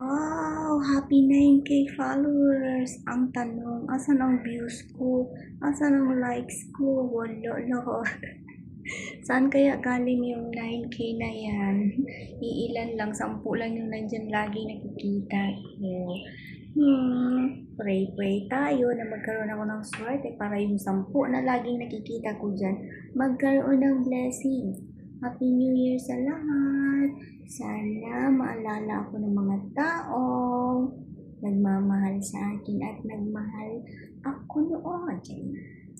Wow! Happy 9K followers! Ang tanong, asan ang views ko? Asan ang likes ko? Wala lahat. Saan kaya galing yung 9K na yan? Iilan lang, 10 lang yung nandyan lagi nakikita ko. Pray tayo na magkaroon ako ng swerte para yung 10 na laging nakikita ko dyan, magkaroon ng blessing. Happy New Year sa lahat! Sana maalala ako ng mga taong nagmamahal sa akin at nagmahal ako noon.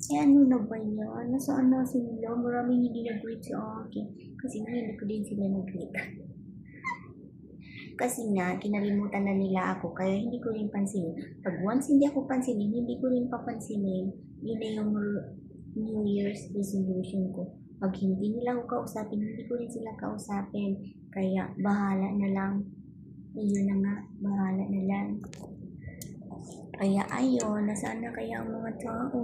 Eh ano na ba yan? Nasaan na sila? Maraming hindi nag-greet sa akin. Kasi nga hindi ko din sila nag-greet. Kasi nga, kinalimutan na nila ako, kaya hindi ko rin pansinin. Pag once hindi ako pansinin, hindi ko rin papansinin. Yun na yung New Year's resolution ko. Pag hindi nila ako kausapin, hindi ko rin sila kausapin. Kaya, bahala na lang. Yun na nga, bahala na lang. Kaya ayun, nasaan na kaya ang mga tao?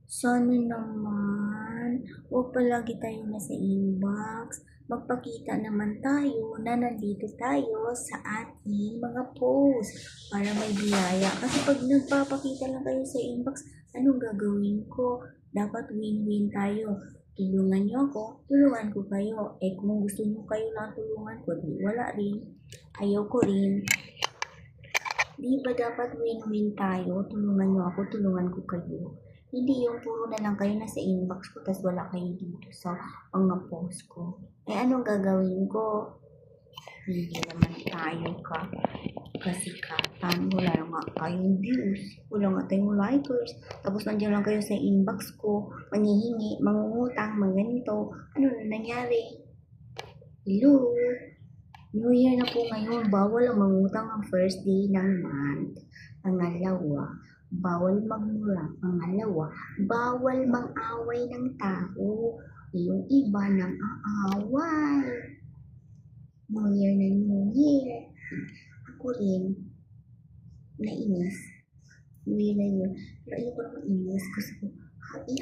Sana naman, huwag palagi tayo nasa inbox. Magpakita naman tayo na nandito tayo sa ating mga post para may biyaya. Kasi pag nagpapakita lang kayo sa inbox, anong gagawin ko? Dapat win-win tayo. Tulungan niyo ako, tulungan ko kayo. Eh kung gusto niyo kayo lang tulungan ko, di wala rin. Ayaw ko rin. Di ba dapat win-win tayo? Tulungan niyo ako, tulungan ko kayo. Hindi yung puro na lang kayo nasa inbox ko tapos wala kayo dito sa mga post ko. Eh anong gagawin ko? Hindi naman tayo kasikatan. Wala nga kayong views. Wala nga tayong likers. Tapos nandiyan lang kayo sa inbox ko. Manghihingi, mangungutang, ganito. Ano na nangyari? Hello? New Year na po ngayon. Bawal ang mangutang ang first day ng month. Pangalawa, bawal magmura. Pangalawa, bawal mang-away ng tao. Yung iba nang aaway. New Year na New Year. Ako rin, nainis. New Year na yun. Pero ayoko naman inis. Gusto ko, happy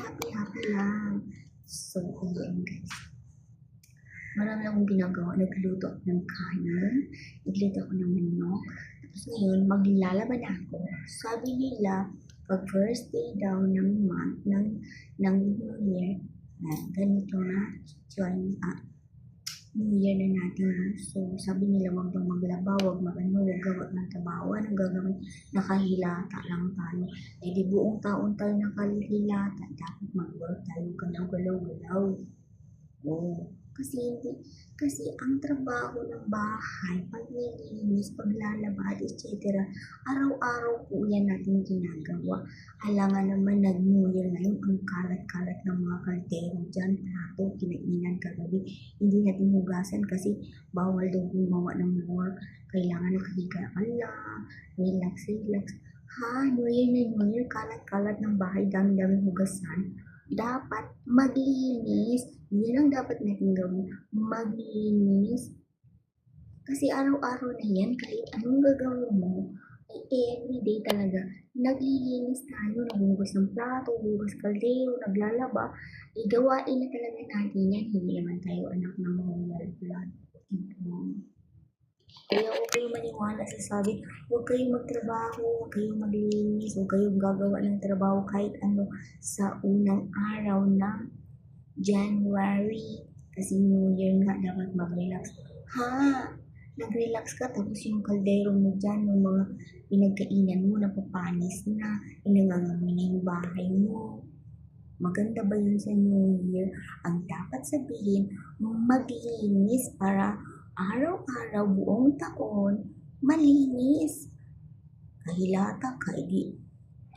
lang. So, ayan guys. Marami akong ginagawa. Nagluto ako ng kanin. Nagluto ako ng manok. Tapos ngayon, maglalaban ako. Sabi nila, pag first day daw ng month, ng New Year, ganito na, New Year na natin. So, sabi nila, wag daw maglaba, wag magano, wag gawa ng trabaho. Anong gagawin? Nakahilata lang tayo. Eh, di buong taon tayo nakahilata. Dapat mag-work tayo, galaw-galaw. Oh. Kasi ang trabaho ng bahay, paglilinis, paglalaba, etc. Araw-araw po yan natin ginagawa. Alangan naman nag-New Year ngayon, ang kalat-kalat ng mga kaldero dyan, plato, kinainan kagabi. Hindi natin hugasan kasi bawal daw gumawa ng work. Kailangan nakahiga ka lang, relax. New Year na New Year, kalat-kalat ng bahay, dami-dami hugasan. Dapat maglinis. Yan ang dapat natin gawin. Maglinis. Kasi araw-araw na yan, kahit anong gagawin mo, everyday talaga, naglilinis tayo, naghuhugas ng plato, hugas kaldero, naglalaba, gawain na talaga natin yan. Hindi naman tayo anak ng royal blood. Kaya huwag kayong maniwala sa sabi, huwag kayong magtrabaho, huwag kayong maglinis, huwag kayong gagawa ng trabaho kahit ano sa unang araw ng January. Kasi New Year nga, dapat mag-relax. Nag-relax ka tapos yung kaldero mo dyan, yung mga pinagkainan mo, napapanis na, inangangamoy na yung bahay mo. Maganda ba yun sa New Year? Ang dapat sabihin, maglinis para araw-araw, buong taon, malinis. Kahilata ka,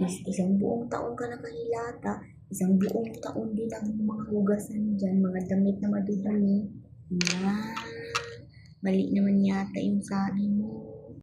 isang buong taon ka nakahilata, isang buong taon din ang mga hugasan dyan, mga damit na madudumi. Yan. Mali naman yata yung sabi mo.